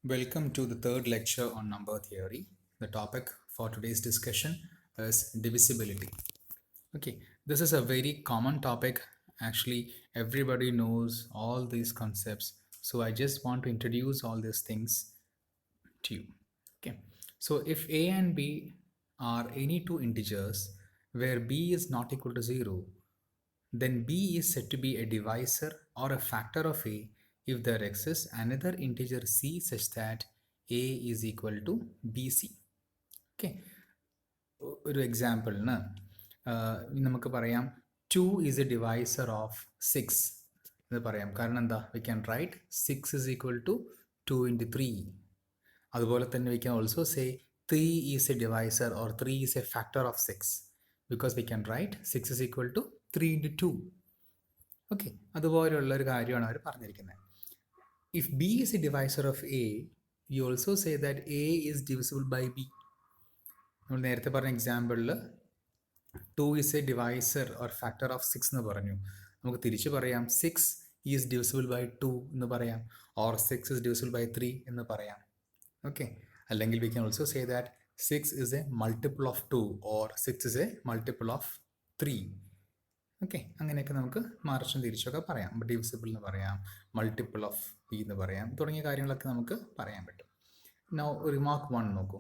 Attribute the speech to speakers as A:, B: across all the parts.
A: Welcome to the third lecture on number theory. The topic for today's discussion is divisibility. Okay, this is a very common topic. Actually, everybody knows all these concepts. So I just want to introduce all these things to you. Okay, so if a and b are any two integers where b is not equal to 0, then b is said to be a divisor or a factor of a if there exists another integer c such that a is equal to bc. Okay, ഒരു എക്സാമ്പിളിന് നമുക്ക് പറയാം 2 is a divisor of 6 എന്ന് പറയാം. കാരണം എന്താ, we can write 6 is equal to 2 into 3. അതുപോലെ തന്നെ we can also say 3 is a divisor or 3 is a factor of 6 because we can write 6 is equal to 3 into 2. Okay, അതുപോലെയുള്ള ഒരു കാര്യമാണ് അവർ പറഞ്ഞിരിക്കുന്നത്. If B is a divisor of A, you also say that A is divisible by B. നമ്മൾ നേരത്തെ പറഞ്ഞ എക്സാമ്പിളിൽ 2 is a divisor or factor of 6 എന്ന് പറഞ്ഞു. നമുക്ക് തിരിച്ചു പറയാം 6 ഈസ് ഡിവിസിബിൾ ബൈ 2 എന്ന് പറയാം, ഓർ 6 ഈസ് ഡിവിസിബിൾ ബൈ 3 എന്ന് പറയാം. ഓക്കെ, അല്ലെങ്കിൽ V can also say that 6 is a multiple of 2 or 6 is a multiple of 3. Okay, അങ്ങനെയൊക്കെ നമുക്ക് മറിച്ചും തിരിച്ചൊക്കെ പറയാം. ഡിവിസിബിൾ എന്ന് പറയാം, മൾട്ടിപ്പിൾ ഓഫ് ബി എന്ന് പറയാം, തുടങ്ങിയ കാര്യങ്ങളൊക്കെ നമുക്ക് പറയാൻ പറ്റും. നൗ റിമാർക്ക് 1 നോക്കൂ.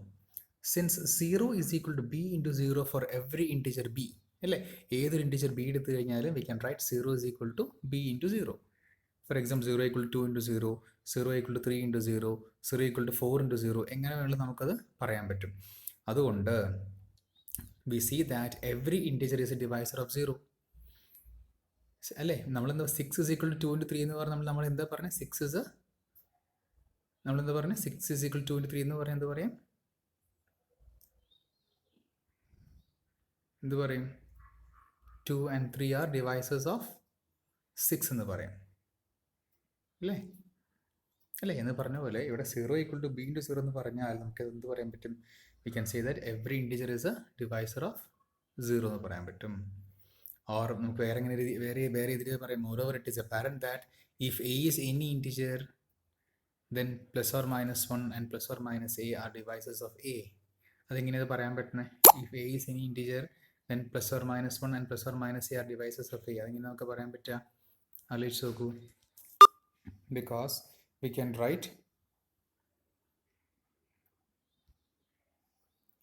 A: Since 0 is equal to B into 0 for every integer B, അല്ലേ? ഏതൊരു ഇൻറ്റിജർ ബി എടുത്തു കഴിഞ്ഞാലും we can write 0 is equal to B into 0. For example 0 equal to 2 into 0, 0 equal to 3 into 0, 0 equal to 4 into 0, എങ്ങനെ വേണമെങ്കിലും നമുക്കത് പറയാൻ പറ്റും. അതുകൊണ്ട് we see that every integer is a divisor of 0, അല്ലേ? നമ്മളെന്താ 6 ഇസ് ഈക്വൽ ടു 2 ഇൻറ്റു 3 എന്ന് പറഞ്ഞാൽ നമ്മൾ എന്താ പറഞ്ഞത്? 6 ഇസ് നമ്മളെന്താ പറഞ്ഞത്? 6 ഇസ് ഈക്വൽ ടു 2 ഇൻറ്റു 3 എന്ന് പറഞ്ഞാൽ എന്ത് പറയാം? എന്ത് പറയും? 2 and 3 ആർ ഡിവൈസേഴ്സ് ഓഫ് 6 എന്ന് പറയാം, അല്ലേ? അല്ലേ? എന്ന് പറഞ്ഞ പോലെ ഇവിടെ 0 ഈക്വൽ ടു ബി ഇൻറ്റു 0 എന്ന് പറഞ്ഞാൽ നമുക്ക് എന്ത് പറയാൻ പറ്റും? We can say that every integer is A divisor of 0 എന്ന് പറയാൻ പറ്റും. ഓർ നമുക്ക് വേറെ രീതിയിൽ പറയാം. Moreover it is apparent that if A is any integer then plus or minus 1 and plus or minus a are divisors of a. അതെങ്ങനെയത് പറയാൻ പറ്റുന്നത്? if a is any integer then plus or minus 1 and plus or minus a are divisors of a. അതെങ്ങനെ നമുക്ക് പറയാൻ പറ്റുക? ആലോചിച്ച് നോക്കൂ. because we can write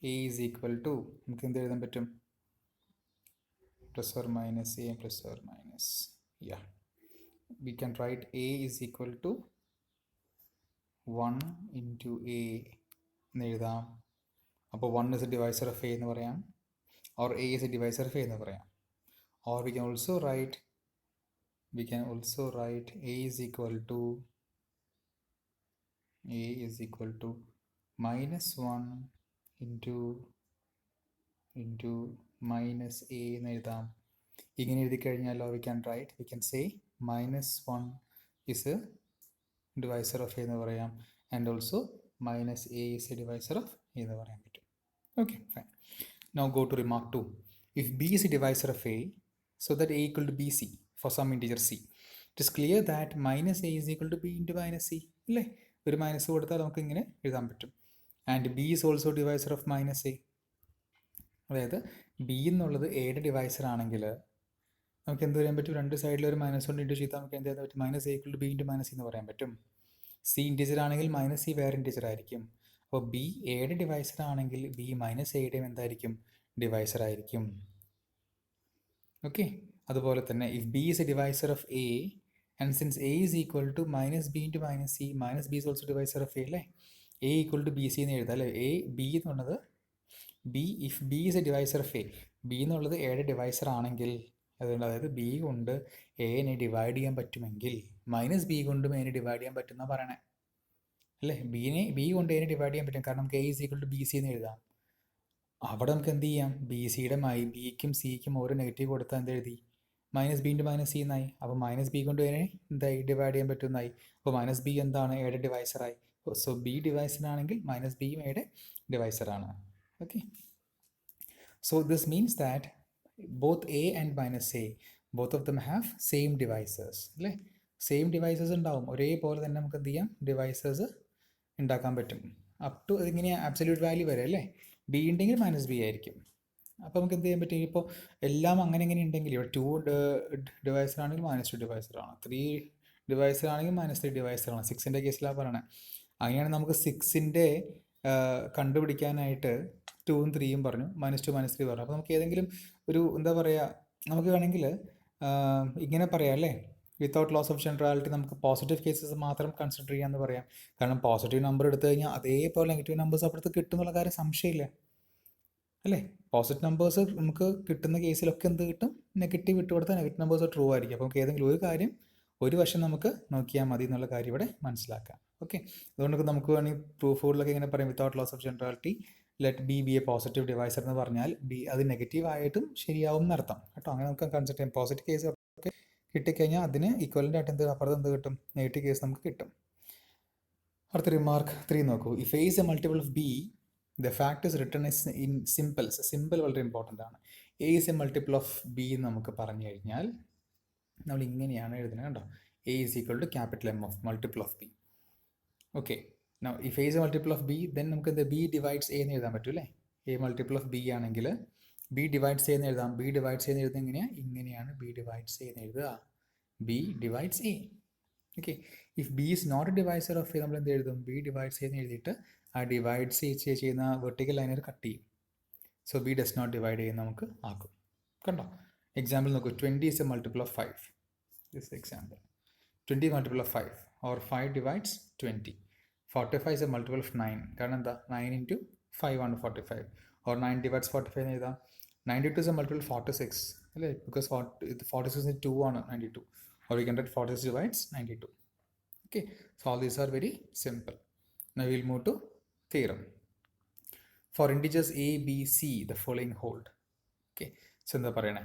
A: a is equal to, നമുക്ക് എന്ത് എഴുതാൻ പറ്റും? plus or minus a plus or minus, yeah, we can write a is equal to 1 into a എന്ന് എഴുതാം. അപ്പോൾ 1 is a divisor of a എന്ന് പറയാം, or a is a divisor of a എന്ന് പറയാം. or we can also write a is equal to minus 1 into minus a എന്ന് എഴുതാം. ഇങ്ങനെ എഴുതി കഴിഞ്ഞാലോ we can say minus 1 is a divisor of a എന്ന് പറയാം, and also minus a is a divisor of a എന്ന് പറയാൻ പറ്റും. Okay, fine. Now go to remark 2. If b is a divisor of a so that a equal to bc for some integer c, it is clear that minus a is equal to b into minus c, അല്ലേ? ഒരു minus കൊടുത്താൽ നമുക്ക് ഇങ്ങനെ എഴുതാൻ പറ്റും. And b is also divisor of minus a. അതായത് b എന്നുള്ളത് എയുടെ ഡിവൈസർ ആണെങ്കിൽ നമുക്ക് എന്ത് പറയാൻ പറ്റും? രണ്ട് സൈഡിൽ ഒരു മൈനസ് കൊണ്ട് ഇൻറ്റു ചെയ്താൽ നമുക്ക് എന്ത് ചെയ്യാൻ പറ്റും? Minus A equal to B into minus എന്ന് പറയാൻ പറ്റും. സി ഇൻറ്റിജർ ആണെങ്കിൽ മൈനസ് സി വേറെ ഇൻറ്റിജർ ആയിരിക്കും. അപ്പോൾ ബി എയുടെ ഡിവൈസർ ആണെങ്കിൽ ബി മൈനസ് എയുടെയും എന്തായിരിക്കും? ഡിവൈസർ ആയിരിക്കും. ഓക്കെ, അതുപോലെ തന്നെ if B is a divisor of a and since A is equal to minus b into minus c, minus b is also divisor of a, അല്ലേ? A equal to B C എന്ന് എഴുതാം, അല്ലേ? A b എന്നുള്ളത് if B is a divisor of a, b എന്നുള്ളത് എയുടെ divisor ആണെങ്കിൽ, അതുകൊണ്ട് അതായത് ബി കൊണ്ട് എനെ ഡിവൈഡ് ചെയ്യാൻ പറ്റുമെങ്കിൽ മൈനസ് ബി കൊണ്ടും എനെ ഡിവൈഡ് ചെയ്യാൻ പറ്റുന്ന പറയണേ, അല്ലേ? ബി കൊണ്ട് എനെ ഡിവൈഡ് ചെയ്യാൻ പറ്റും, കാരണം നമുക്ക് A is equal to B C എന്ന് എഴുതാം. അവിടെ നമുക്ക് എന്ത് ചെയ്യാം? ബി സിയുടെ ബിക്കും സിക്കും ഓരോ നെഗറ്റീവ് കൊടുത്താൽ എന്ത് എഴുതി? Minus b into minus C എന്നായി. അപ്പോൾ മൈനസ് ബി കൊണ്ട് എനെ എന്തായി? ഡിവൈഡ് ചെയ്യാൻ പറ്റുന്നതായി. അപ്പോൾ മൈനസ് ബി എന്താണ്? എയുടെ ഡിവൈസറായി. സോ ബി ഡിവൈസറാണെങ്കിൽ മൈനസ് ബിയും എയുടെ ഡിവൈസറാണ്. Okay, so this means that both a and minus a, both of them have same devices, അല്ലേ? സെയിം ഡിവൈസസ് ഉണ്ടാവും, ഒരേപോലെ തന്നെ നമുക്ക് എന്ത് ചെയ്യാം? ഡിവൈസസ് ഉണ്ടാക്കാൻ പറ്റും. അപ് ടു ഇതിങ്ങനെ ആബ്സല്യൂട്ട് വാല്യൂ വരെ അല്ലേ. ബി ഉണ്ടെങ്കിൽ മൈനസ് ബി ആയിരിക്കും. അപ്പോൾ നമുക്ക് എന്ത് ചെയ്യാൻ പറ്റും? ഇപ്പോൾ എല്ലാം അങ്ങനെ ഇങ്ങനെ ഉണ്ടെങ്കിൽ ഇവിടെ 2 ഡിവൈസർ ആണെങ്കിൽ -2 ഡിവൈസറാണ്, 3 ഡിവൈസർ ആണെങ്കിൽ -3 ഡിവൈസറാണ്. 6ൻ്റെ കേസിലാണ് പറയണത്. അങ്ങനെയാണെങ്കിൽ നമുക്ക് 6ൻ്റെ കണ്ടുപിടിക്കാനായിട്ട് 2ഉം 3യും പറഞ്ഞു, -2 -3 പറഞ്ഞു. അപ്പോൾ നമുക്ക് ഏതെങ്കിലും ഒരു എന്താ പറയുക, നമുക്ക് വേണമെങ്കിൽ ഇങ്ങനെ പറയാം അല്ലേ, വിത്തൗട്ട് ലോസ് ഓഫ് ജനറാലിറ്റി നമുക്ക് പോസിറ്റീവ് കേസസ് മാത്രം കൺസിഡർ ചെയ്യാമെന്ന് പറയാം. കാരണം പോസിറ്റീവ് നമ്പർ എടുത്തു കഴിഞ്ഞാൽ അതേപോലെ നെഗറ്റീവ് നമ്പേഴ്സ് അപ്പുറത്ത് കിട്ടുമെന്നുള്ള കാര്യം സംശയമില്ല അല്ലേ. പോസിറ്റീവ് നമ്പേഴ്സ് നമുക്ക് കിട്ടുന്ന കേസിലൊക്കെ എന്ത് കിട്ടും? നെഗറ്റീവ് ഇട്ട് കൊടുത്താൽ നെഗറ്റീവ് നമ്പേഴ്സ് ട്രൂ ആയിരിക്കും. അപ്പോൾ നമുക്ക് ഏതെങ്കിലും ഒരു കാര്യം ഒരു വശം നമുക്ക് നോക്കിയാൽ മതി എന്നുള്ള കാര്യം ഇവിടെ മനസ്സിലാക്കാം. ഓക്കെ, അതുകൊണ്ട് നമുക്ക് വേണമെങ്കിൽ പ്രൂഫുകളിലൊക്കെ ഇങ്ങനെ പറയും without loss of generality let B be a positive divisor എന്ന് പറഞ്ഞാൽ ബി അത് നെഗറ്റീവ് ആയിട്ടും ശരിയാവും എന്നർത്ഥം കേട്ടോ. അങ്ങനെ നമുക്ക് കൺസിഡർ ചെയ്യാം. പോസിറ്റീവ് കേസ് ഒക്കെ കിട്ടിക്കഴിഞ്ഞാൽ അതിന് ഈക്വലൻ്റ് ആയിട്ട് അപ്പുറത്ത് എന്ത് കിട്ടും? നെഗറ്റീവ് കേസ് നമുക്ക് കിട്ടും. അടുത്ത റിമാർക്ക് 3 നോക്കൂ. If A is a multiple of B the fact is written in symbols. Symbol വളരെ ഇമ്പോർട്ടൻ്റ് ആണ്. A is a multiple of B എന്ന് നമുക്ക് പറഞ്ഞു കഴിഞ്ഞാൽ നമ്മൾ ഇങ്ങനെയാണ് എഴുതുന്നത് കേട്ടോ. A is equal to capital M of multiple of B. Okay, now if A is a multiple of B then നമുക്ക് എന്ത് ബി ഡിവൈഡ്സ് എ എന്ന് എഴുതാൻ പറ്റും അല്ലേ. എ മൾട്ടിപ്പിൾ ഓഫ് ബി ആണെങ്കിൽ ബി ഡിവൈഡ്സ് എ എന്ന് എഴുതാം. ബി ഡിവൈഡ്സ് എ എന്ന് എഴുതുന്നത് എങ്ങനെയാണ്? ഇങ്ങനെയാണ് ബി ഡിവൈഡ്സ് എ എന്ന് എഴുതുക. B divides A. Okay, if B is not a divisor of A നമ്മൾ എന്ത് എഴുതും? ബി ഡിവൈഡ്സ് എ എന്ന് എഴുതിയിട്ട് ആ ഡിവൈഡ്സ് ചെയ്യുന്ന വെർട്ടിക്കൽ ലൈനർ കട്ട് ചെയ്യും. So B does not divide ചെയ്യുന്ന നമുക്ക് ആക്കും. കണ്ടോ? എക്സാമ്പിൾ നോക്കൂ. 20 is a multiple of 5. This example. 20 multiple of 5 or 5 divides 20. 45 is a multiple of 9. കാരണം എന്താ? 9 into 5 ആണ് 45. or 9 divides 45 എന്ന് എഴുതാം. 92 is a multiple of 46 അല്ലേ, because 46 is 2 ആണ് 92. or we can write 46 divides 92. Okay, so all these are very simple. Now we will move to theorem. For integers a, b, c, the following hold. Okay, so എന്താ പറയണേ?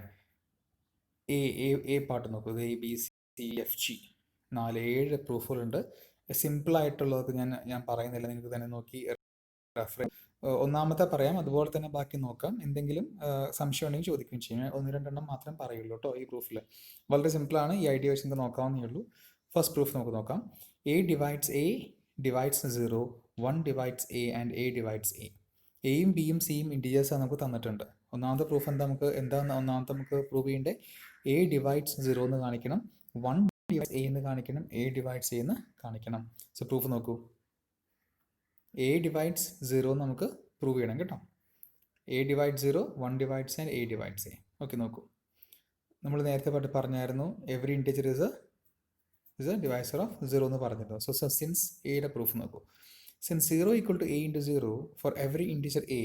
A: A part നോക്കൂ. A b C F G 7 പ്രൂഫുകളുണ്ട്. സിമ്പിളായിട്ടുള്ളത് ഞാൻ പറയുന്നില്ല, നിങ്ങൾക്ക് തന്നെ നോക്കി reference ഒന്നാമത്തെ പറയാം, അതുപോലെ തന്നെ ബാക്കി നോക്കാം. എന്തെങ്കിലും സംശയം ഉണ്ടെങ്കിൽ ചോദിക്കുകയും ചെയ്യും. 1-2 മാത്രം പറയുള്ളൂ കേട്ടോ ഈ പ്രൂഫിൽ. വളരെ സിമ്പിളാണ്, ഈ ഐഡിയ വെച്ച് നിങ്ങൾക്ക് നോക്കാവുന്നേ ഉള്ളൂ. ഫസ്റ്റ് പ്രൂഫ് നമുക്ക് നോക്കാം. A divides 0, 1 divides A and A divides A. എയും ബിയും സിയും ഇൻറ്റീജേഴ്സാണ് നമുക്ക് തന്നിട്ടുണ്ട്. ഒന്നാമത്തെ പ്രൂഫ് ഒന്നാമത്തെ നമുക്ക് പ്രൂവ് ചെയ്യേണ്ടത് എ ഡിവൈഡ്സ് 0 എന്ന് കാണിക്കണം, 1 ഡിവൈഡ്സ് എ എന്ന് കാണിക്കണം, എ ഡിവൈഡ്സ് എ എന്ന് കാണിക്കണം. സോ പ്രൂഫ് നോക്കൂ. എ ഡിവൈഡ്സ് 0 നമുക്ക് പ്രൂവ് ചെയ്യണം കേട്ടോ. A divides 0, 1 divides and A divides A. Okay, നോക്കൂ. നമ്മൾ നേരത്തെ പറഞ്ഞായിരുന്നു every integer is A divisor of 0 എന്ന് പറഞ്ഞിട്ടുണ്ട്. സോ സിൻസ് എയുടെ പ്രൂഫ് നോക്കൂ. Since 0 equal to a into 0, for every integer a,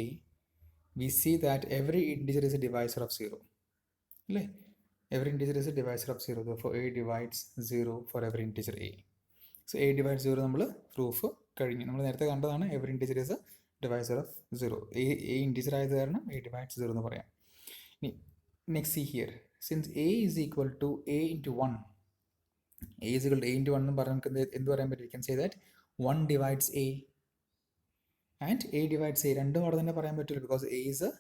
A: we see that every integer is a divisor of 0. Every integer is a divisor of 0. Therefore, a divides 0 for every integer a. So, a divides 0 നമ്മൾ proof കഴിഞ്ഞു. നമ്മൾ നേരത്തെ കണ്ടതാണ് every integer is a divisor of 0. a integer ആയത് കാരണം a divides 0 എന്ന് പറയാം. Next, see here. Since a is equal to a into 1, a is equal to a into 1 എന്ന് പറഞ്ഞാൽ നമുക്ക് എന്ത് പറയാൻ പറ്റും? We can say that 1 divides a and a divides a. രണ്ടും അവിടെ തന്നെ പറയാൻ പറ്റില്ല, because a is a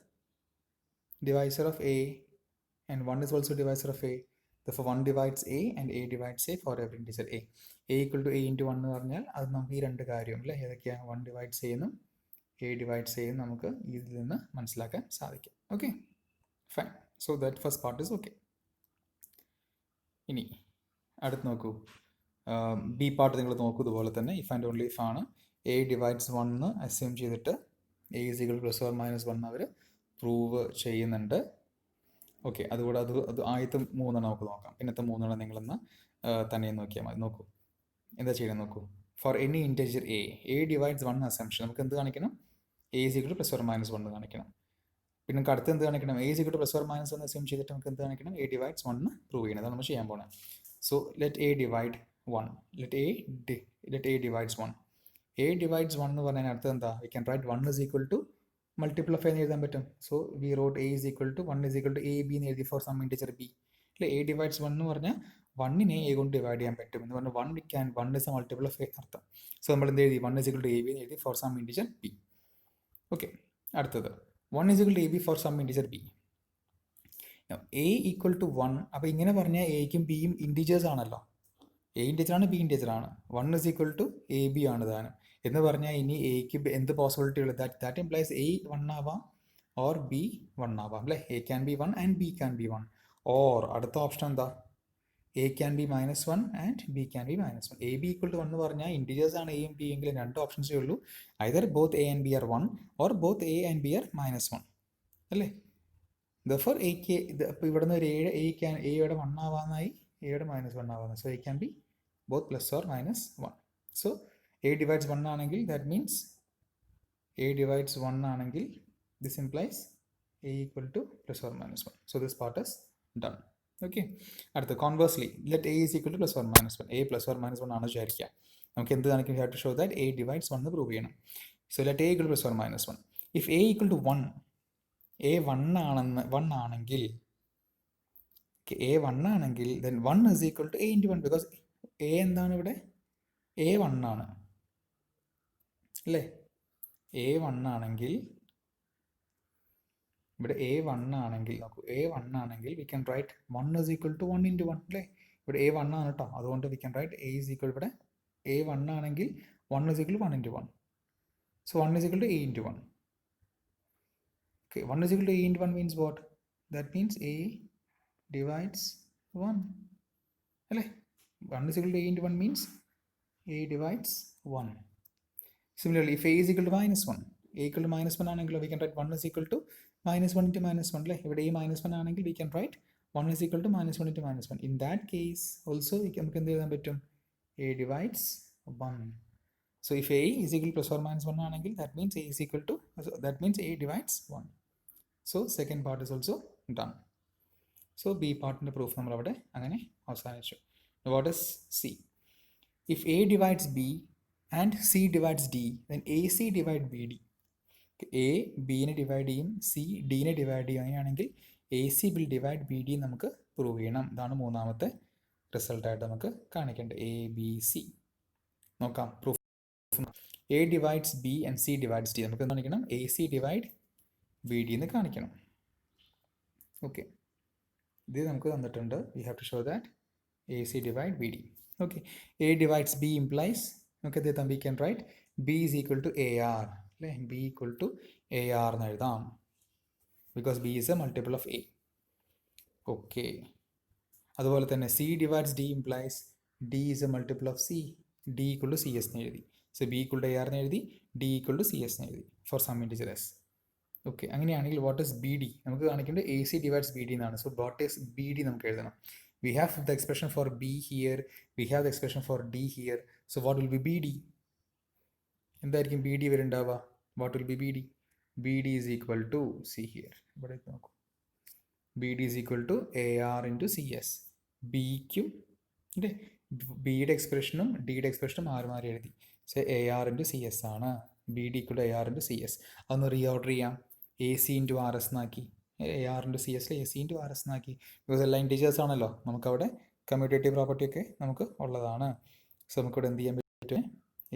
A: divisor of a and 1 is also divisor of a. Therefore 1 divides a and a divides a for every integer a. a equal to a into 1 എന്ന് പറഞ്ഞാൽ അത് നമുക്ക് ഈ രണ്ട് കാര്യം അല്ലേ, ഏതൊക്കെയാണ്? 1 divides a എന്നും a divides a എന്നും നമുക്ക് ഇതിൽ നിന്ന് മനസ്സിലാക്കാൻ സാധിക്കും. Okay, fine. So that first part is okay. ഇനി അടുത്ത് നോക്കൂ. ബി പാർട്ട് നിങ്ങൾ നോക്കൂ. ഇതുപോലെ തന്നെ ഇഫ് ആൻഡ് ഓൺലി ഇഫ് ആണ്. എ ഡിവൈഡ്സ് 1 എന്ന് അസ്യൂം ചെയ്തിട്ട് A is equal plus or minus 1 അവർ പ്രൂവ് ചെയ്യുന്നുണ്ട്. ഓക്കെ, അതുകൂടെ അത് ആദ്യത്തെ 3 നമുക്ക് നോക്കാം. പിന്നത്തെ 3 നിങ്ങളൊന്ന് തന്നെ നോക്കിയാൽ മതി. നോക്കൂ എന്താ ചെയ്യണം നോക്കൂ. For any integer A divides 1 assumption നമുക്ക് എന്ത് കാണിക്കണം? A is equal plus or minus 1 കാണിക്കണം. പിന്നെ നമുക്ക് അടുത്ത് എന്ത് കാണിക്കണം? A is equal plus or minus 1 assume ചെയ്തിട്ട് നമുക്ക് എന്ത് കാണിക്കണം? എ ഡിവൈഡ്സ് 1 പ്രൂവ് ചെയ്യണം. അതാണ് നമ്മൾ ചെയ്യാൻ പോകുന്നത്. So let A divide 1. Let a divides 1. a divides 1 എന്ന് പറഞ്ഞാൽ അർത്ഥം എന്താ? We can write 1 is equal to multiple of a എന്ന് എഴുതാൻ പറ്റും. So we wrote a is equal to 1 is equal to a b എന്ന് എഴുതി for some integer b. അല്ലേ, a divides 1 എന്ന് പറഞ്ഞാൽ 1നെ a കൊണ്ട് ഡിവൈഡ് ചെയ്യാൻ പറ്റും എന്ന് പറഞ്ഞാൽ 1 is a multiple of a അർത്ഥം. സോ നമ്മൾ എന്ത് എഴുതി? 1 is equal to a b എന്ന് എഴുതി for some integer b. Okay, അടുത്തത് 1 is equal to a b for some integer b. a equal to 1. അപ്പോൾ ഇങ്ങനെ പറഞ്ഞാൽ എയ്ക്കും ബിയും ഇൻറ്റീജേഴ്സ് ആണല്ലോ. എ ഇൻറ്റീജർ ആണ്, ബി ഇൻറ്റീജർ ആണ്. 1 is equal to a b ആണ് താനും. എന്ന് പറഞ്ഞാൽ ഇനി എക്ക് എന്ത് പോസിബിലിറ്റി ഉള്ളത്? ദാറ്റ് ഇംപ്ലൈസ് എ 1 ആവാം ഓർ ബി 1 ആവാം അല്ലേ? A can be 1 and B can be 1. Or അടുത്ത ഓപ്ഷൻ എന്താ? A can be -1 and B can be -1. A B equal to 1 എന്ന് പറഞ്ഞാൽ ഇൻറ്റീജേഴ്സ് ആണ് എയും ബി എങ്കിലും രണ്ട് ഓപ്ഷൻസേ ഉള്ളൂ. Either both A and B are 1 or both A and B are -1 അല്ലേ? ദർഫോർ എക്ക് ഇപ്പോൾ ഇവിടെ നിന്ന് ഒരു എയുടെ 1 ആവാന്നായി, എയുടെ -1 ആവാന്ന്. So a can be both plus or -1. So A divides 1 ആണെങ്കിൽ ദാറ്റ് മീൻസ് എ ഡിവൈഡ്സ് 1 ആണെങ്കിൽ this implies a equal to plus or minus 1. So this part is done. Okay. അടുത്ത conversely, let a is equal to plus or minus 1. a plus or minus 1 ആണ് വിചാരിക്കുക. നമുക്ക് എന്ത് കാണിക്കും? We have to show that a divides 1 എന്ന് prove ചെയ്യണം. So let a equal to plus or minus 1. If a equal to 1, a 1 ആണെങ്കിൽ a 1 ആണെങ്കിൽ then 1 is equal to a into 1 because a എന്താണ് ഇവിടെ? a 1 ആണ് അല്ലേ? a 1 ആണെങ്കിൽ ഇവിടെ എ 1 ആണെങ്കിൽ നോക്കൂ, എ 1 ആണെങ്കിൽ V can right 1 is equal to 1 into 1 അല്ലേ? ഇവിടെ എ 1 ആണ് കേട്ടോ, അതുകൊണ്ട് V can write a is equal, ഇവിടെ എ 1 ആണെങ്കിൽ 1 is equal to 1 into 1. So 1 is equal to a into 1. Okay, 1 is equal to a into 1 means what? That means a divides 1 അല്ലേ? 1 is equal to a into 1 means a divides 1. Similarly, if a is equal to -1, a equal to -1 ആണെങ്കിൽ we can write 1 is equal to -1 into -1 അല്ലേ? ഇവിടെ ഈ -1 ആണെങ്കിൽ we can write 1 is equal to -1 into -1. In that case also നമുക്ക് എന്ത് എഴുതാൻ പറ്റും? a divides 1. So if a is equal to plus or minus 1 ആണെങ്കിൽ that means a is equal to, that means a divides 1. So second part is also done. So b പാർട്ടിൻ്റെ proof നമ്മൾ അവിടെ അങ്ങനെ അവസാനിച്ചു. What is c? If a divides b and c divides d, then ac divide bd. A ബിനെ divide ചെയ്യും, c ഡിനെ divide ചെയ്യും. അങ്ങനെയാണെങ്കിൽ a c will divide b d നമുക്ക് പ്രൂവ് ചെയ്യണം. ഇതാണ് മൂന്നാമത്തെ റിസൾട്ടായിട്ട് നമുക്ക് കാണിക്കേണ്ടത്. എ ബി സി നോക്കാം. Proof a divides b and c divides d. നമുക്ക് കാണിക്കണം a c divide b d എന്ന് കാണിക്കണം. ഓക്കെ, ഇത് നമുക്ക് തന്നിട്ടുണ്ട്. We have to show that a c divide b d. Okay, a divides B implies നമുക്ക് ഇത് V can write b is equal to A r അല്ലേ? B equal to A r എന്ന് എഴുതാം because b is a multiple of a. Okay, അതുപോലെ തന്നെ c divides d implies d is a multiple of c. D equal to c s എന്ന് എഴുതി. So b equal to A r എന്ന് എഴുതി, d equal to c s എന്ന് എഴുതി for some integer s. Okay, അങ്ങനെയാണെങ്കിൽ what is b d? നമുക്ക് കാണിക്കേണ്ടത് A C divides B d എന്നാണ്. So what is b d നമുക്ക് എഴുതണം. We have the expression for b here, we have the expression for d here. So what will be b d? എന്തായിരിക്കും b d വരുന്നുണ്ടാവുക? What will be b d? B D is equal to c here. ഇവിടെ നോക്കൂ, b D is equal to A r into c s. ബിക്കും അല്ലേ, ബിയുടെ എക്സ്പ്രഷനും ഡിയുടെ എക്സ്പ്രഷനും മാറി എഴുതി. So A r into c s ആണ്. B d equal to A r into c s. അതൊന്ന് റീ ഓർഡർ ചെയ്യാം. A C into R S എന്നാക്കി, എ ആർ ഇൻറ്റു സി എസിൽ a C into R S എന്നാക്കി. Because എല്ലാം integers ആണല്ലോ, നമുക്കവിടെ commutative property ഒക്കെ നമുക്ക് ഉള്ളതാണ്. സോ നമുക്കിവിടെ എന്ത് ചെയ്യാൻ പറ്റും?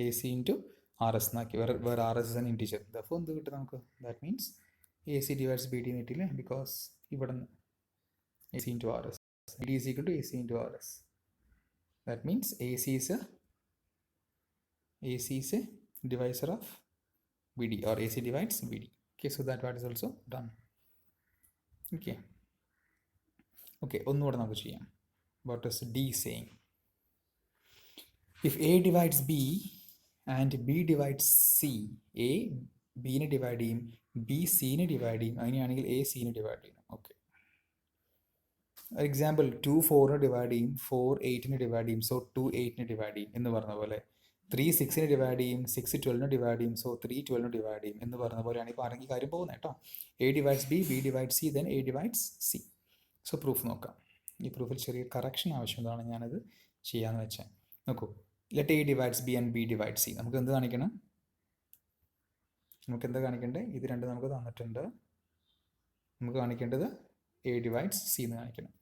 A: A C into R S എന്നാക്കി. വേറെ ആർ എസ് എൻ ഇൻറ്റീജർ. അപ്പോൾ എന്ത് കിട്ടും നമുക്ക്? That means A C divides B D കിട്ടിയില്ലേ? ബിക്കോസ് ഇവിടെ നിന്ന് A C into R S, B D is equal to A C into R S. That means A C is a divisor of BD or AC divides BD. Okay, so that part is also done. Okay, ഒന്നുകൂടെ നമുക്ക് ചെയ്യാം. What is D saying? If A divides B and B divides C, A B നെ divide ചെയ്യും, B C നെ divide ചെയ്യും. അങ്ങനെയാണെങ്കിൽ A C നെ divide ചെയ്യണം. ഓക്കെ, എക്സാമ്പിൾ 2 4 ഡിവൈഡ് ചെയ്യും, 4 8 ഡിവൈഡ് ചെയ്യും. സോ 2 8 ഡിവൈഡ് ചെയ്യും എന്ന് പറഞ്ഞ പോലെ 3 6 ഡിവൈഡ് ചെയ്യും, 6 12 ഡിവൈഡ് ചെയ്യും. സോ 3 12 ഡിവൈഡ് ചെയ്യും എന്ന് പറഞ്ഞ പോലെയാണ് ഇപ്പോൾ ആരെങ്കിൽ കാര്യം പോകുന്നത് കേട്ടോ. A divides B, B divides C, then A divides C. So proof നോക്കാം. ഈ പ്രൂഫിൽ ചെറിയ കറക്ഷൻ ആവശ്യമുള്ളതാണ്, ഞാനത് ചെയ്യാമെന്ന് വെച്ചാൽ. നോക്കൂ, let A divides b and B divides C. നമുക്ക് എന്ത് കാണിക്കണം? നമുക്ക് എന്താ കാണിക്കേണ്ടത്? ഇത് രണ്ട് നമുക്ക് തന്നിട്ടുണ്ട്. നമുക്ക് കാണിക്കേണ്ടത് എ ഡിവൈഡ്സ് സി എന്ന് കാണിക്കണം.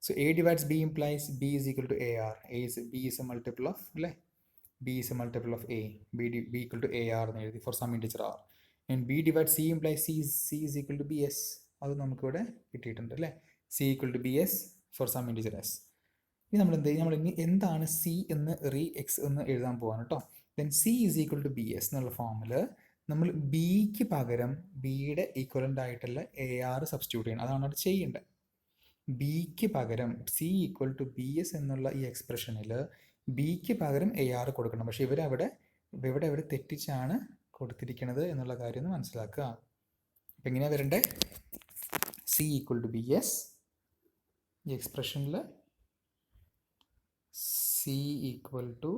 A: So A divides B implies B is equal to A R. B is a multiple of അല്ലേ? B is a multiple of A. B equal to AR എന്ന് എഴുതി for some integer R. And B divides C implies C is equal to BS. അത് നമുക്കിവിടെ കിട്ടിയിട്ടുണ്ട് അല്ലേ? C equal to BS for some integer S. ഇനി നമ്മൾ എന്ത് ചെയ്യും? നമ്മൾ ഇനി എന്താണ് C എന്ന് എക്സ് എന്ന് എഴുതാൻ പോവാണ് കേട്ടോ. Then C is equal to B S എന്നുള്ള ഫോമിൽ നമ്മൾ ബിക്ക് പകരം ബിയുടെ ഈക്വലൻ്റ് ആയിട്ടുള്ള എ ആർ സബ്സ്റ്റിറ്റ്യൂട്ട് ചെയ്യണം. അതാണ് അവിടെ ചെയ്യേണ്ടത്. ബിക്ക് പകരം C equal to B S എന്നുള്ള ഈ എക്സ്പ്രഷനിൽ ബിക്ക് പകരം എ ആർ കൊടുക്കണം. പക്ഷെ ഇവിടെ തെറ്റിച്ചാണ് കൊടുത്തിരിക്കുന്നത് എന്നുള്ള കാര്യം ഒന്ന് മനസ്സിലാക്കുക. അപ്പം എങ്ങനെയാണ് വരണ്ടേ? C equal to B S, ഈ എക്സ്പ്രഷനിൽ C equal to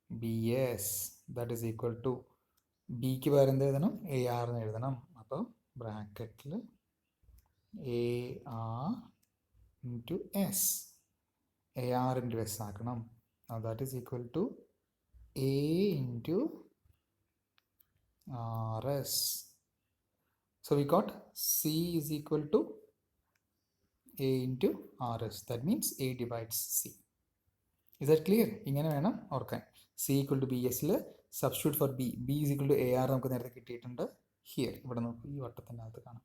A: B S, that is equal to ബിക്ക് പകരം എന്ത് എഴുതണം? എ ആർ എന്ന് എഴുതണം. അപ്പോൾ ബ്രാക്കറ്റിൽ a r into s, a r into s ആക്കണം. That is equal to a into R s. So we got c is equal to a into R S. That means a divides c. Is that clear? ഇങ്ങനെ വേണം ഓർക്കാൻ. C equal to b എസിൽ substitute for b, b is equal to A r നമുക്ക് നേരത്തെ കിട്ടിയിട്ടുണ്ട്. Here ഇവിടെ നോക്കും, ഈ വട്ടത്തിൻ്റെ അകത്ത് കാണാം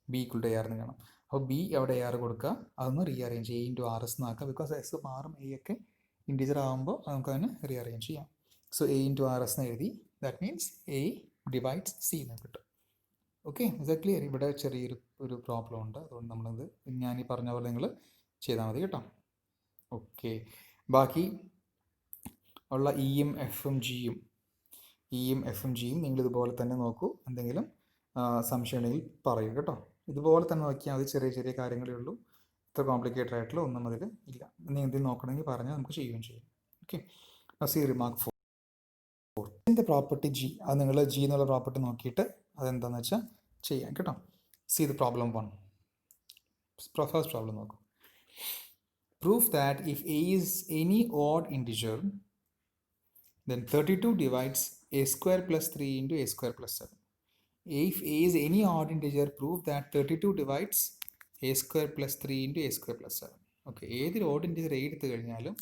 A: b equal to A r എന്ന് കാണാം. അപ്പോൾ ബി അവിടെ എ ആർ കൊടുക്കുക, അതൊന്ന് rearrange a into R s എന്നാക്കുക. ബിക്കോസ് എസ് മാറും, എ ഒക്കെ ഇൻറ്റീജർ ആകുമ്പോൾ നമുക്കതിന് റീഅറേഞ്ച് ചെയ്യാം. So a into R s എന്ന് എഴുതി. That means a divides C എന്ന് കിട്ടും. Okay, is that clear? ഇവിടെ ചെറിയൊരു പ്രോബ്ലം ഉണ്ട്, അതുകൊണ്ട് നമ്മളത് ഞാൻ ഈ പറഞ്ഞ പോലെ നിങ്ങൾ ചെയ്താൽ മതി കേട്ടോ. ഓക്കെ, ബാക്കി ഉള്ള ഇയും എഫും ജിയും നിങ്ങൾ ഇതുപോലെ തന്നെ നോക്കൂ. എന്തെങ്കിലും സംശയം ഉണ്ടെങ്കിൽ പറയൂ കേട്ടോ. ഇതുപോലെ തന്നെ നോക്കിയാൽ മതി, ചെറിയ ചെറിയ കാര്യങ്ങളേ ഉള്ളൂ, ഇത്ര കോംപ്ലിക്കേറ്റഡ് ആയിട്ടുള്ള ഒന്നും അതിൽ ഇല്ല. നീ എന്തെങ്കിലും നോക്കണമെങ്കിൽ പറഞ്ഞാൽ നമുക്ക് ചെയ്യുകയും ചെയ്യും. Okay, C remark 4. ഇതിൻ്റെ പ്രോപ്പർട്ടി ജി, അത് നിങ്ങൾ ജി എന്നുള്ള പ്രോപ്പർട്ടി നോക്കിയിട്ട് അതെന്താണെന്ന് വെച്ചാൽ ചെയ്യാം കേട്ടോ. C the problem 1. First problem നോക്കൂ. Prove that if a is any odd integer, then 32 divides a square plus 3 into a square plus 7. If a is any odd integer, prove that 32 divides a square plus 3 into a square plus 7. Okay, ഏതൊരു odd integer എടുത്തു കഴിഞ്ഞാലും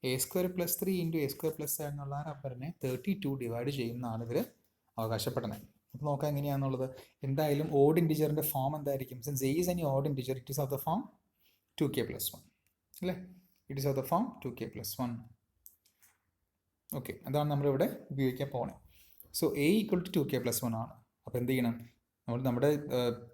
A: A square plus 3 into A square plus 7 എന്നുള്ള നമ്പറിനെ 32 divide ചെയ്യുന്നതാണ് ഇവർ അവകാശപ്പെടുന്നത്. അപ്പോൾ നോക്കാം എങ്ങനെയാണെന്നുള്ളത്. എന്തായാലും ഓഡ് ഇൻറ്റിജറിൻ്റെ ഫോം എന്തായിരിക്കും? Since A is any odd integer, it is of the form 2k plus 1 അല്ലേ? It is of the form 2k plus 1. Okay, അതാണ് നമ്മളിവിടെ ഉപയോഗിക്കാൻ പോണേ. So A equal to 2k plus 1 ആണ്. അപ്പോൾ എന്ത് ചെയ്യണം? നമ്മുടെ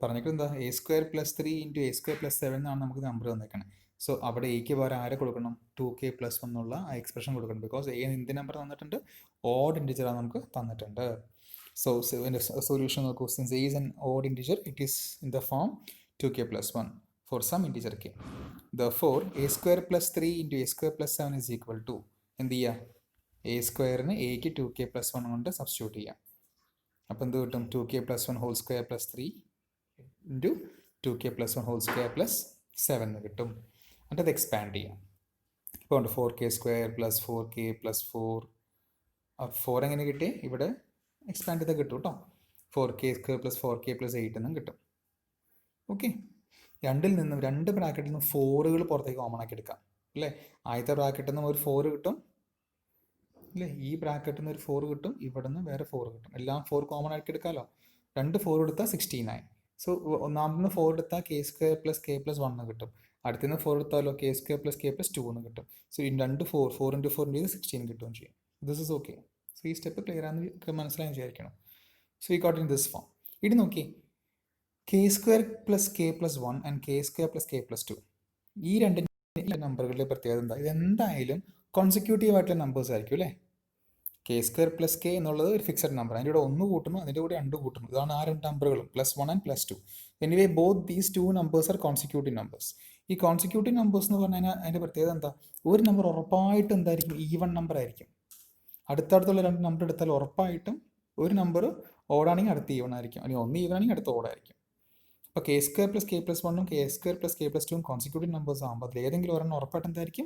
A: പറഞ്ഞിട്ട് എന്താ? A square plus 3 into A square plus 7 എന്നാണ് നമുക്ക് നമ്പർ തന്നേക്കണേ. സോ അവിടെ എക്ക് പകരം ആരെ കൊടുക്കണം? 2k plus 1 എന്നുള്ള ആ എക്സ്പ്രഷൻ കൊടുക്കണം. ബിക്കോസ് എ എന്ത് നമ്പർ തന്നിട്ടുണ്ട്? ഓഡ് ഇൻറ്റിജറാണ് നമുക്ക് തന്നിട്ടുണ്ട്. സോ സൊല്യൂഷൻ നോക്കൂ. Since A is an odd integer, it is in the form 2k plus 1 for some integer k. Therefore, a square plus 3 into a square plus 7 is equal to എന്ത് ചെയ്യുക? A സ്ക്വയറിന് എക്ക് 2k plus 1 കൊണ്ട് substitute ചെയ്യാം. അപ്പോൾ എന്ത് കിട്ടും? 2k plus 1 whole square plus 3 into 2k plus 1 whole square plus 7 എന്ന് കിട്ടും. എന്നിട്ട് അത് എക്സ്പാൻഡ് ചെയ്യാം. ഇപ്പോൾ ഉണ്ട് 4k square plus 4k plus 4. 4 എങ്ങനെ കിട്ടി? ഇവിടെ എക്സ്പാൻഡ് ചെയ്താൽ കിട്ടും കേട്ടോ. 4k square plus 4k plus 8 എന്നും കിട്ടും. ഓക്കെ, രണ്ട് ബ്രാക്കറ്റിൽ നിന്നും 4കൾ പുറത്തേക്ക് കോമൺ ആക്കി എടുക്കാം അല്ലേ? ആദ്യത്തെ ബ്രാക്കറ്റിൽ നിന്ന് ഒരു 4 കിട്ടും അല്ലേ? ഈ ബ്രാക്കറ്റിൽ നിന്ന് ഒരു 4 കിട്ടും, ഇവിടെ നിന്ന് വേറെ 4 കിട്ടും. എല്ലാം 4 കോമൺ ആക്കി എടുക്കാമല്ലോ. 2 4 എടുത്താൽ 16 ആയി. സോ ഒന്നാമത് 4 എടുത്താൽ k square plus k plus 1 കിട്ടും. അടുത്തുനിന്ന് 4 എടുത്താലോ k square plus k plus 2 എന്ന് കിട്ടും. സോ ഈ 2 4 ഇൻറ്റു 4 ചെയ്ത് 16 കിട്ടുകയും ചെയ്യും. This is okay. സോ ഈ സ്റ്റെപ്പ് ക്ലിയർ ആണെന്ന് മനസ്സിലായി വിചാരിക്കണം. സോ ഈ ഗോട്ട് ഇൻ ദിസ് ഫോം. ഇത് നോക്കി, k square plus k plus 1 and k square plus k plus 2, ഈ രണ്ട് നമ്പറുകളുടെ പ്രത്യേകത എന്താ? ഇതെന്തായാലും കോൺസിക്യൂട്ടീവ് ആയിട്ടുള്ള നമ്പേഴ്സ് ആയിരിക്കും അല്ലേ? k സ്ക്വയർ പ്ലസ് k എന്നുള്ളത് ഒരു ഫിക്സഡ് നമ്പർ, അതിൻ്റെ കൂടെ 1 കൂട്ടുന്നു, അതിൻ്റെ കൂടെ 2 കൂട്ടുന്നു. ഇതാണ് ആ രണ്ട് നമ്പറുകളും, plus 1 and plus 2. Anyway both these 2 numbers are consecutive numbers. ഈ കോൺസിക്യൂട്ടീവ് നമ്പേഴ്സ് എന്ന് പറഞ്ഞാൽ അതിൻ്റെ പ്രത്യേകത എന്താ? ഒരു നമ്പർ ഉറപ്പായിട്ടും എന്തായിരിക്കും? ഈവൺ നമ്പർ ആയിരിക്കും. അടുത്തടുത്തുള്ള 2 നമ്പർ എടുത്താൽ ഉറപ്പായിട്ടും ഒരു നമ്പർ ഓടാണെങ്കിൽ അടുത്ത് ഈവൺ ആയിരിക്കും, അല്ലെങ്കിൽ ഒന്ന് ഈവൺ ആണെങ്കിൽ അടുത്ത് ഓടായിരിക്കും. അപ്പോൾ k square plus k plus 1ഉം k square plus k plus 2ഉം കോൺസിക്യൂട്ടീവ് നമ്പേഴ്സ് ആകുമ്പോൾ അതിൽ ഏതെങ്കിലും ഒരെണ്ണം ഉറപ്പായിട്ട് എന്തായിരിക്കും?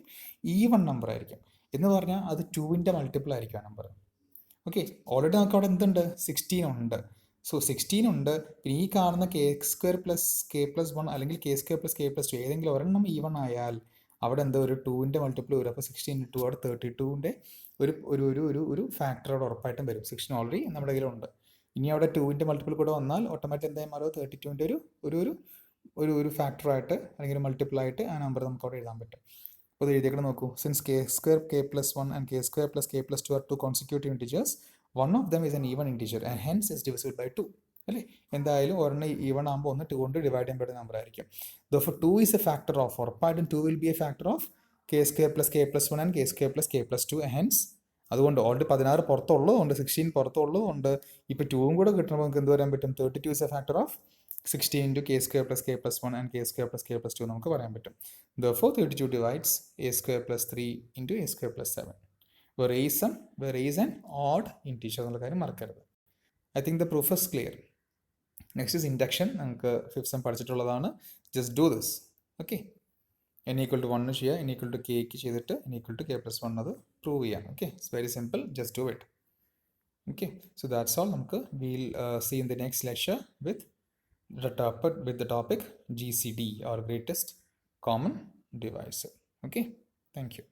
A: ഈവൺ നമ്പർ ആയിരിക്കും. എന്ന് പറഞ്ഞാൽ അത് 2ൻ്റെ മൾട്ടിപ്പിൾ ആയിരിക്കും ആ നമ്പർ. ഓക്കെ, ഓൾറെഡി നമുക്ക് അവിടെ എന്തുണ്ട്? 16 ഉണ്ട്. സോ 16 ഉണ്ട്. പിന്നെ ഈ കാണുന്ന k square plus k plus 1 അല്ലെങ്കിൽ k square plus k plus 2 ഏതെങ്കിലും ഒരെണ്ണം ഈവൺ ആയാൽ അവിടെ എന്താ? ഒരു 2ൻ്റെ മൾട്ടിപ്പിൾ വരും. അപ്പോൾ 16 ഇൻറ്റു അവിടെ 32ൻ്റെ ഒരു ഫാക്ടർ അവിടെ ഉറപ്പായിട്ടും വരും. 16 ഓൾറെഡി നമ്മുടെ കയ്യിലുണ്ട്. ഇനി അവിടെ 2ൻ്റെ മൾട്ടിപ്പിൾ കൂടെ വന്നാൽ ഓട്ടോമാറ്റിക് എന്തായാലും മാറും? 32ൻ്റെ ഒരു ഫാക്ടറായിട്ട് അല്ലെങ്കിൽ ഒരു മൾട്ടിപ്പിൾ ആയിട്ട് ആ നമ്പർ നമുക്ക് അവിടെ എഴുതാൻ പറ്റും. അപ്പോൾ അപ്പോൾ ഇത് എഴുതിയേക്കണം നോക്കൂ. Since K square K plus 1 and K square plus K plus 2 are two consecutive integers, one of them is an even integer and hence is divisible by 2. അല്ലേ? എന്തായാലും ഒരെണ്ണം ഈവൺ ആകുമ്പോൾ ഒന്ന് 2 കൊണ്ട് ഡിവൈഡ് ചെയ്യാൻ പറ്റുന്ന നമ്പർ ആയിരിക്കും. Therefore 2 is a factor of, ഉറപ്പായിട്ടും 2 will be a factor of K square plus K plus 1 and K square plus K plus 2. Hence അതുകൊണ്ട് ഓൾറെഡി 16 പുറത്തുള്ളതുകൊണ്ട് 16 പുറത്തുള്ളതുകൊണ്ട് ഇപ്പോൾ 2 കൂടെ കിട്ടുമ്പോൾ നമുക്ക് എന്ത് പറയാൻ പറ്റും? 32 is a factor of 16 into k square plus k plus 1 and k square plus k plus 2 നമുക്ക് പറയാൻ പറ്റും. Therefore 32 divides a square plus 3 into a square plus 7. Where is an odd integer എന്നുള്ള കാര്യം മറക്കരുത്. I think the proof is clear. Next is induction. നമുക്ക് 5th sem പഠിച്ചിട്ടുള്ളതാണ്. Just do this. Okay. n equal to 1 ചെയ്യുക, n equal to k ചെയ്തിട്ട് n equal to k plus 1 അത് prove ചെയ്യാം. Okay. It's very simple. Just do it. Okay. So that's all. നമുക്ക് we'll see in the next lecture with the topic GCD or greatest common divisor. Okay, thank you.